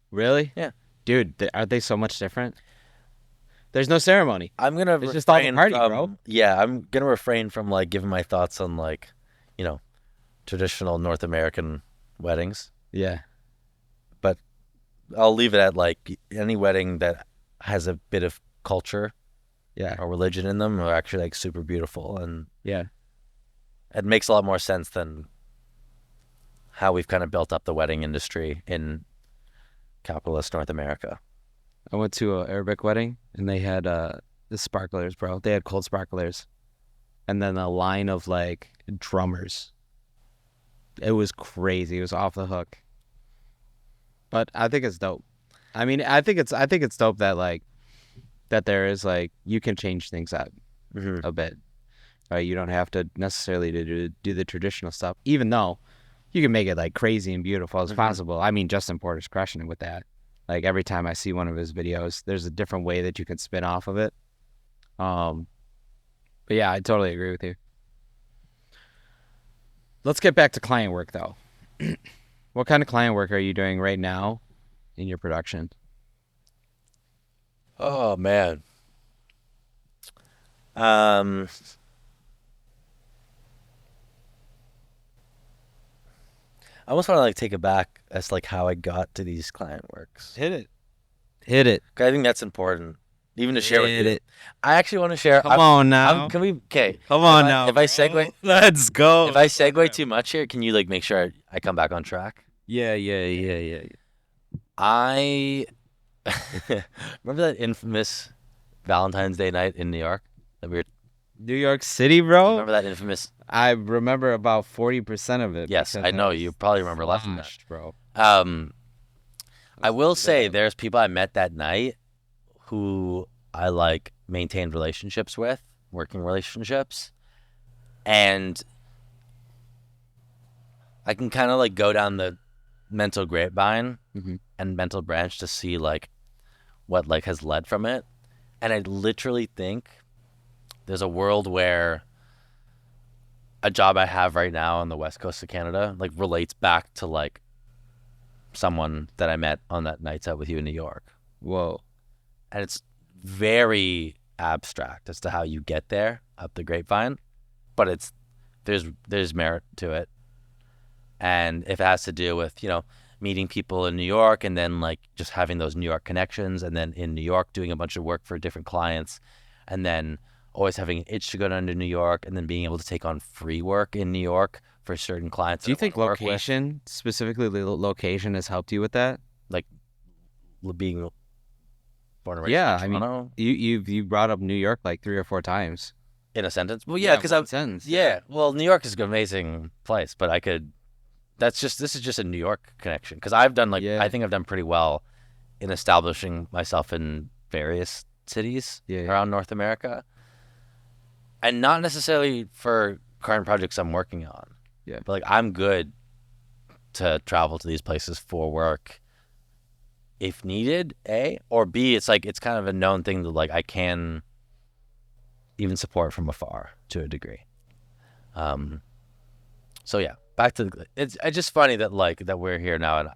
Really? Yeah. Dude, aren't they so much different? There's no ceremony. I'm gonna It's just all the refrain party, from, bro. Yeah, I'm gonna refrain from like giving my thoughts on like, traditional North American weddings. Yeah. But I'll leave it at like any wedding that has a bit of culture Yeah. or religion in them are actually like super beautiful, and Yeah. it makes a lot more sense than how we've kind of built up the wedding industry in capitalist North America. I went to an Arabic wedding and they had the sparklers, bro. They had cold sparklers. And then a line of like drummers. It was crazy. It was off the hook. But I think it's dope. I mean, I think it's dope that like that there is like you can change things up a bit. Right? You don't have to necessarily do the traditional stuff, even though you can make it like crazy and beautiful as possible. I mean, Justin Porter's crushing it with that. Like every time I see one of his videos, there's a different way that you can spin off of it. Um, but yeah, I totally agree with you. Let's get back to client work though. What kind of client work are you doing right now in your production? Oh man. Um, I almost want to like take it back as like how I got to these client works. Hit it. Hit it. 'Cause I think that's important, even to share with Hit you. it. I actually want to share. Come on I'm. now. Can we? Okay. Come on now, If I bro. segue, Let's go. if I segue too much here, can you like make sure I come back on track? Yeah. I remember that infamous Valentine's Day night in New York. That we were. New York City, You bro. remember that infamous? I remember about 40% of it Yes, because I I know was you probably remember less than that. sloshed, bro. Um, I I was will say lit. there's people I met that night who I like maintained relationships with, working relationships, and I can kind of like go down the mental grapevine Mhm. and mental branch to see like what like has led from it. And I literally think there's a world where a job I have right now on the west coast of Canada like relates back to like someone that I met on that nights out with you in New York. Whoa. And it's very abstract as to how you get there up the grapevine, but it's there's merit to it. And if it has to do with, meeting people in New York and then like just having those New York connections and then in New York doing a bunch of work for different clients and then always having an itch to go down to New York and then being able to take on free work in New York for certain clients Do you that I want think to work with, location, specifically the location, has helped you with that? like being born and raised in Yeah, I mean, Toronto you brought up New York like 3 or 4 times. in a sentence. Well, yeah, Yeah, because one sentence. yeah, well, New York is an amazing place, but this is just a New York connection because I've done like I Yeah. think I've done pretty well in establishing myself in various cities Yeah. around North America, and not necessarily for current projects I'm working on, Yeah. but like I'm good to travel to these places for work if needed, A, or B, it's like it's kind of a known thing that like I can even support from afar to a degree. Um, so yeah, back to it's just funny that like that we're here now, and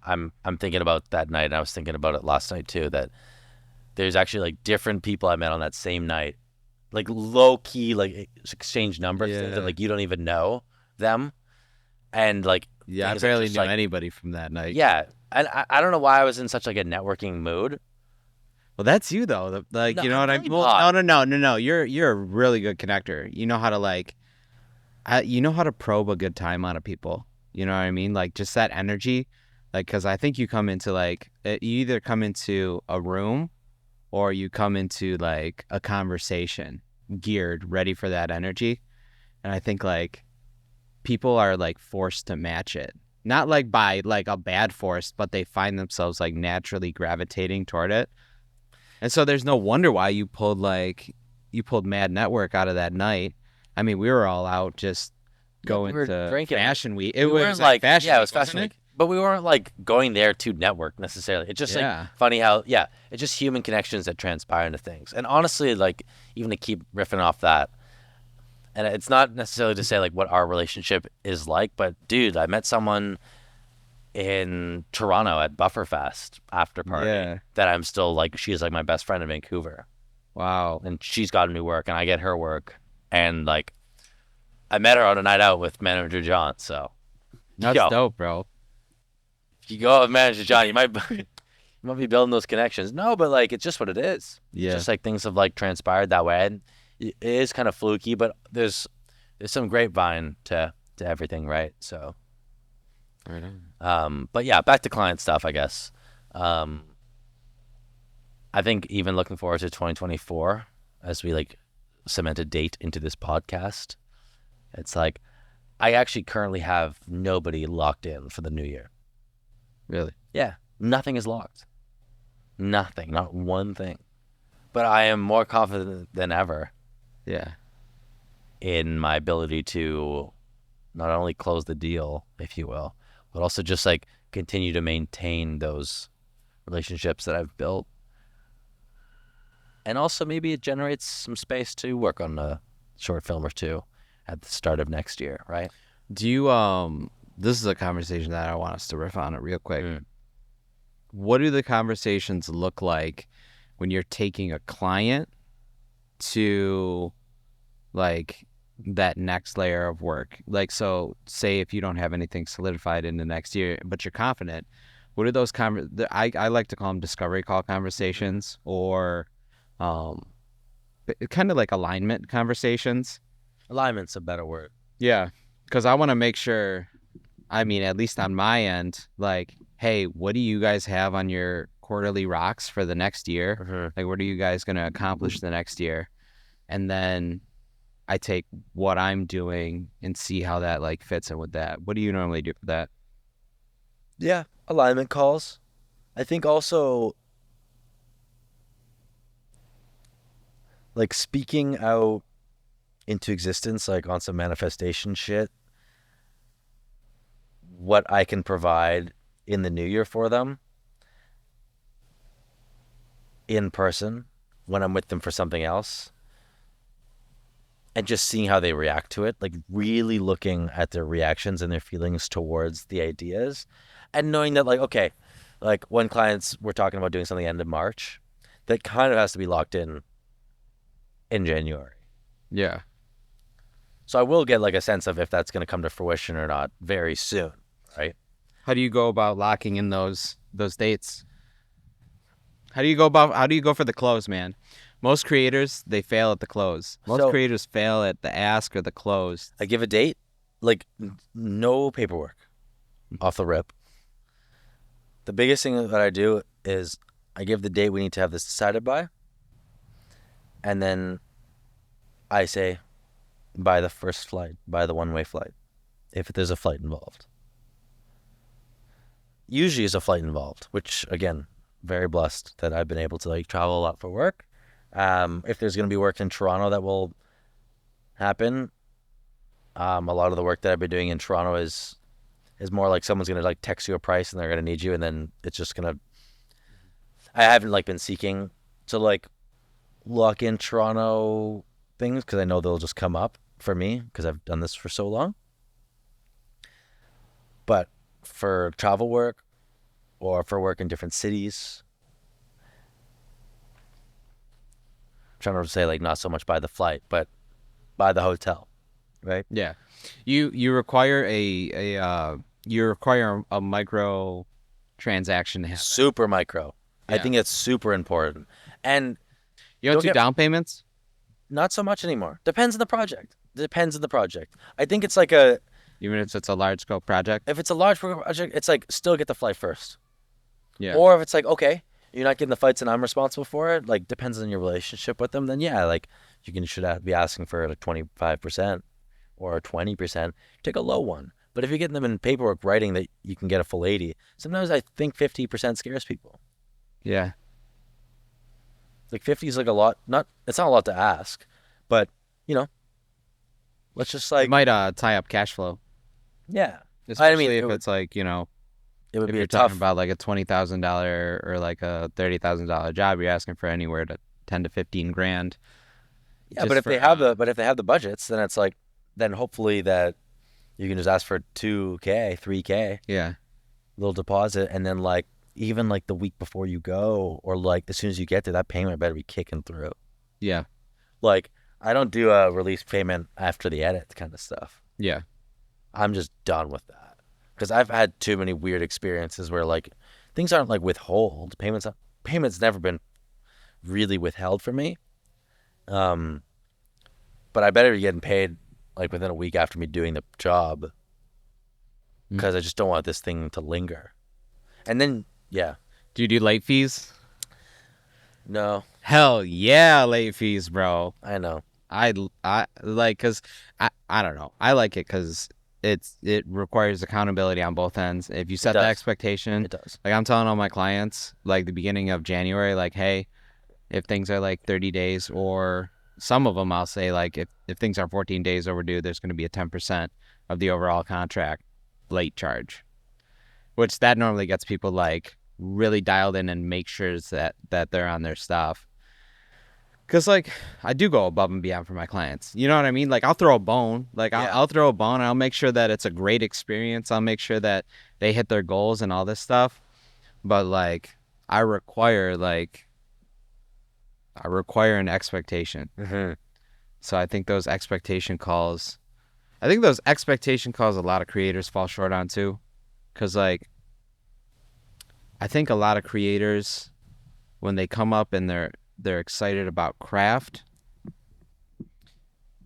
I'm thinking about that night, and I was thinking about it last night too. That there's actually like different people I met on that same night, like low key like exchange numbers, things that Yeah. like you don't even know them, and like Yeah, I things that barely just knew like anybody from that night. yeah, and I don't know why I was in such like a networking mood. Well, that's you though. Like, No, you know I'm what I really mean? Well, no, not. no, no, no, no. You're a really good connector. You know how to like you know how to probe a good time out of people. You know what I mean? Like just that energy. Like, cause I think you come into like you either come into a room or you come into like a conversation geared, ready for that energy. And I think like people are like forced to match it. Not like by like a bad force, but they find themselves like naturally gravitating toward it. And so there's no wonder why you pulled Mad Network out of that night. I mean, we were all out just Yeah, we going were to drinking. Fashion Week. It We was weren't like like Fashion yeah, it Week, was Fashion wasn't it? Week, but we weren't like going there to network necessarily. It's just like Yeah. funny how yeah, it's just human connections that transpire into things. And honestly, like even to keep riffing off that, and it's not necessarily to say like what our relationship is like, but dude, I met someone in Toronto at Bufferfest after party Yeah. that I'm still like she's like my best friend in Vancouver, Wow. and she's gotten me work, and I get her work, and like I met her on a night out with manager John, so. That's Yo, dope, bro. if you go out with manager John, you might you might be building those connections. No, but like it's just what it is. It's Yeah. just like things have like transpired that way, and it is kind of fluky. But there's some grapevine to everything, right? So, Right on. but yeah, back to client stuff, I guess. Um, I think even looking forward to 2024 as we like cement a date into this podcast. It's like I actually currently have nobody locked in for the new year. Really? Yeah, nothing is locked. Nothing, not one thing. But I am more confident than ever Yeah. in my ability to not only close the deal, if you will, but also just like continue to maintain those relationships that I've built. And also maybe it generates some space to work on a short film or two at the start of next year, right? Do you this is a conversation that I want us to riff on it real quick. What do the conversations look like when you're taking a client to like that next layer of work? Like, so say if you don't have anything solidified in the next year, but you're confident, what are those I like to call them discovery call conversations, or kind of like alignment conversations. Alignment's a better word. Yeah, because I want to make sure, I mean, at least on my end, like, hey, what do you guys have on your quarterly rocks for the next year? Like, what are you guys going to accomplish the next year? And then I take what I'm doing and see how that like fits in with that. What do you normally do for that? Yeah, alignment calls. I think also like speaking out into existence, like on some manifestation shit, what I can provide in the new year for them in person when I'm with them for something else, and just seeing how they react to it, like really looking at their reactions and their feelings towards the ideas, and knowing that, like, okay, like when clients were talking about doing something end of March, that kind of has to be locked in January. Yeah. So I will get like a sense of if that's going to come to fruition or not very soon, right? How do you go about locking in those dates? How do you go for the close, man? Most creators, they fail at the close. Most So creators fail at the ask or the close. I give a date, like no paperwork off the rip. The biggest thing that I do is I give the date we need to have this decided by, and then I say, buy the first flight, buy the one-way flight, if there's a flight involved. Usually is a flight involved, which again, very blessed that I've been able to like travel a lot for work. If there's going to be work in Toronto that will happen, a lot of the work that I've been doing in Toronto is more like someone's going to like text you a price and they're going to need you, and then it's just going to. I haven't like been seeking to like lock in Toronto things because I know they'll just come up for me because I've done this for so long. But for travel work or for work in different cities, I'm trying to say like not so much by the flight, but by the hotel, right? Yeah. You require a micro transaction to happen. Super micro. Yeah. I think it's super important. And You don't do down payments? not so much anymore. Depends on the project. I think it's like a, Even if it's a large scope project? if it's a large project, it's like still get the flight first. Yeah. Or if it's like, okay, you're not getting the flights and I'm responsible for it, like depends on your relationship with them, then yeah, like should be asking for like 25% or 20%. Take a low one. But if you're getting them in paperwork writing that you can get a full 80, sometimes I think 50% scares people. Yeah. Like 50 is like a lot, it's not a lot to ask, but you know, let's just like, It might tie up cash flow. yeah. Especially if it's like, it would if be you're a tough, talking about like a $20,000 or like a $30,000 job, you're asking for anywhere to 10 to 15 grand. yeah, but if they have the budgets, then it's like, then hopefully that you can just ask for 2K, 3K, Yeah. little deposit, and then like even like the week before you go, or like as soon as you get there, that payment better be kicking through. Yeah. Like I don't do a release payment after the edit kind of stuff. Yeah. I'm just done with that because I've had too many weird experiences where like things aren't like withhold payments never been really withheld for me. But I better be getting paid like within a week after me doing the job because I just don't want this thing to linger. And then, yeah. Do you do late fees? No. Hell yeah, late fees, bro. I know. I like, cause I don't know. I like it cause it requires accountability on both ends. If you set the expectation, It does. like I'm telling all my clients, like the beginning of January, like, hey, if things are like 30 days, or some of them I'll say like if things are 14 days overdue, there's going to be a 10% of the overall contract late charge, which that normally gets people like really dialed in and make sure that they're on their stuff. Because, like, I do go above and beyond for my clients. You know what I mean? Like, I'll throw a bone. Like, I'll throw a bone. I'll make sure that it's a great experience. I'll make sure that they hit their goals and all this stuff. But, like, I require, an expectation. Mm-hmm. So I think those expectation calls, a lot of creators fall short on, too. Because, like, I think a lot of creators, when they come up and they're excited about craft,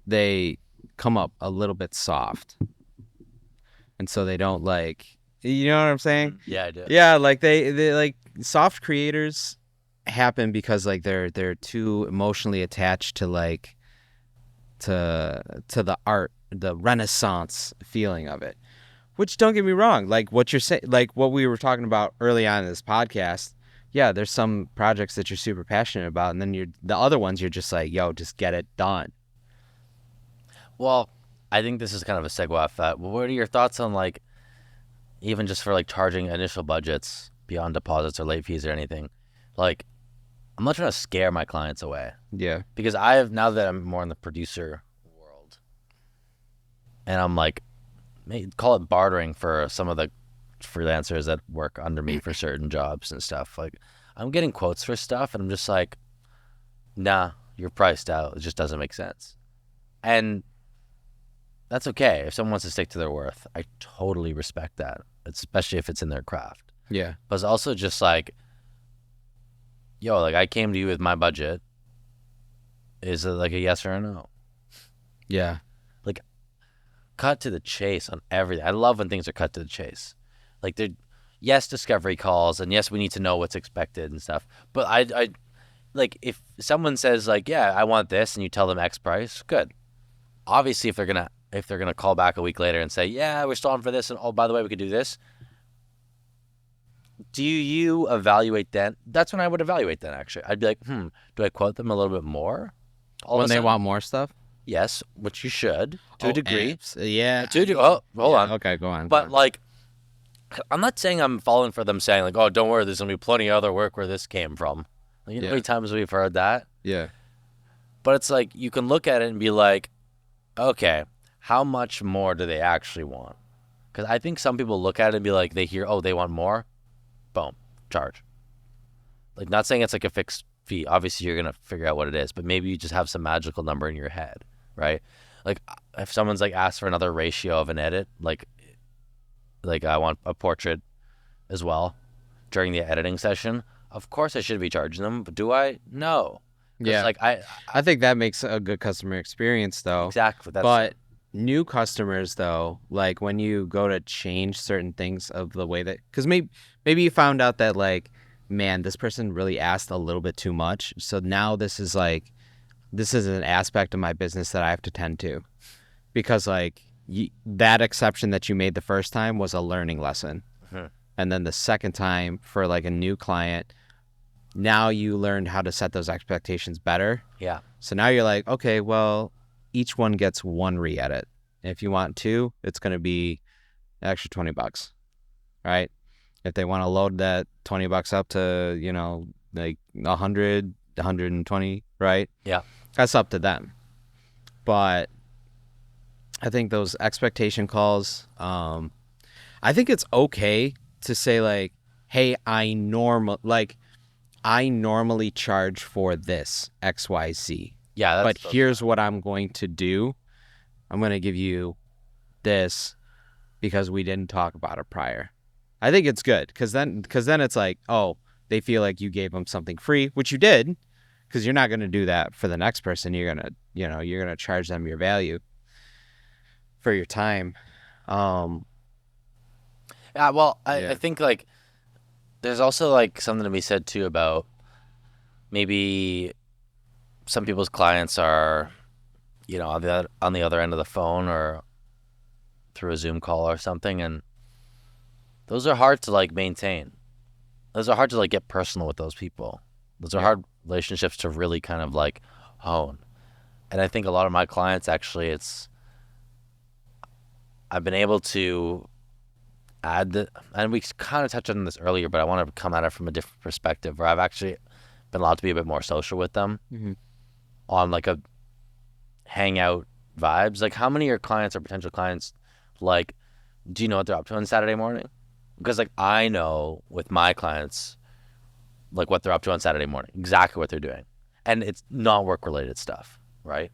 they come up a little bit soft, and so they don't you know what I'm saying? Yeah, I do. Yeah, like they like soft creators happen because like they're too emotionally attached to to the art, the Renaissance feeling of it. Which, don't get me wrong, like what you're saying, like what we were talking about early on in this podcast. Yeah, there's some projects that you're super passionate about, and then the other ones you're just like, yo, just get it done. Well, I think this is kind of a segue off that. Well, what are your thoughts on like, even just for like charging initial budgets beyond deposits or late fees or anything? Like, I'm not trying to scare my clients away Yeah. because now that I'm more in the producer world, and I'm like, call it bartering for some of the freelancers that work under me for certain jobs and stuff. Like, I'm getting quotes for stuff, and I'm just like, nah, you're priced out. It just doesn't make sense. And that's okay. If someone wants to stick to their worth, I totally respect that, especially if it's in their craft. Yeah. But it's also just like, yo, like I came to you with my budget. Is it like a yes or a no? Yeah. Like, cut to the chase on everything. I love when things are cut to the chase. Like, yes, discovery calls, and yes, we need to know what's expected and stuff. But I like, if someone says like, yeah, I want this, and you tell them X price, good. Obviously, if they're gonna call back a week later and say, yeah, we're still on for this, and oh, by the way, we could do this. Do you evaluate then? That's when I would evaluate then, actually. I'd be like, do I quote them a little bit more? When they want more stuff? Yes, which you should, to a degree. Yeah. Hold on. Okay, go on. But, like, I'm not saying I'm falling for them saying, like, oh, don't worry, there's going to be plenty of other work where this came from. Like, you know how many times we've heard that? Yeah. But it's like, you can look at it and be like, okay, how much more do they actually want? Because I think some people look at it and be like, they hear, oh, they want more. Boom, charge. Like, not saying it's like a fixed fee. Obviously, you're going to figure out what it is, but maybe you just have some magical number in your head, right? Like, if someone's like asked for another ratio of an edit, like I want a portrait as well during the editing session, of course I should be charging them, but do I? No. Yeah. Like, I think that makes a good customer experience, though. Exactly. But new customers, though, like when you go to change certain things of the way that, because maybe you found out that like, man, this person really asked a little bit too much. So now this is an aspect of my business that I have to tend to, because like that exception that you made the first time was a learning lesson. Mm-hmm. And then the second time for like a new client, now you learned how to set those expectations better. Yeah. So now you're like, okay, well, each one gets one re-edit. If you want two, it's going to be an extra $20, right? If they want to load that $20 up to, you know, like 100, 120, right? Yeah. That's up to them. But I think those expectation calls, I think it's okay to say like, hey, I normally charge for this XYZ. Yeah. But here's what I'm going to do. I'm going to give you this because we didn't talk about it prior. I think it's good because then it's like, oh, they feel like you gave them something free, which you did, because you're not going to do that for the next person. You're going to charge them your value for your time. Yeah. Well, I think like there's also like something to be said too about maybe some people's clients are, you know, on the other end of the phone or through a Zoom call or something, and those are hard to like maintain. Those are hard to like get personal with those people. Those are hard relationships to really kind of like hone. And I think a lot of my clients actually, I've been able to add and we kind of touched on this earlier, but I want to come at it from a different perspective where I've actually been allowed to be a bit more social with them. Mm-hmm. on like a hangout vibes. Like, how many of your clients or potential clients, like, do you know what they're up to on Saturday morning? Because like I know with my clients, like what they're up to on Saturday morning, exactly what they're doing, and it's not work related stuff, right?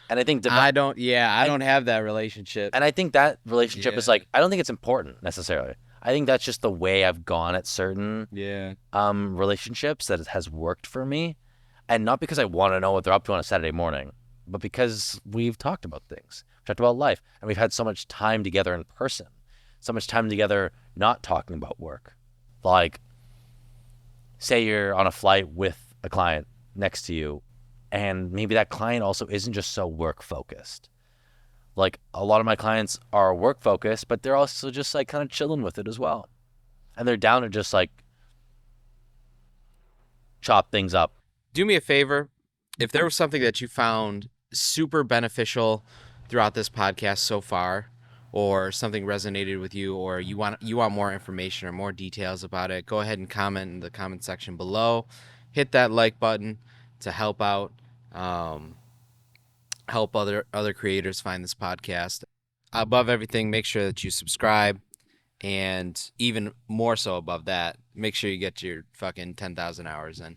And I think I and don't have that relationship. and I think that relationship is Yeah. like, I don't think it's important necessarily. I think that's just the way I've gone at certain Yeah. relationships that it has worked for me, and not because I want to know what they're up to on a Saturday morning, but because we've talked about things, we've talked about life, and we've had so much time together in person, so much time together not talking about work. Like, say you're on a flight with a client next to you, and maybe that client also isn't just so work focused. Like, a lot of my clients are work focused, but they're also just like kind of chilling with it as well, and they're down to just like chop things up. Do me a favor. If there was something that you found super beneficial throughout this podcast so far, or something resonated with you, or you want more information or more details about it, go ahead and comment in the comment section below. Hit that like button to help out, um, help other creators find this podcast. Above everything, make sure that you subscribe, and even more so above that, make sure you get your fucking 10,000 hours in.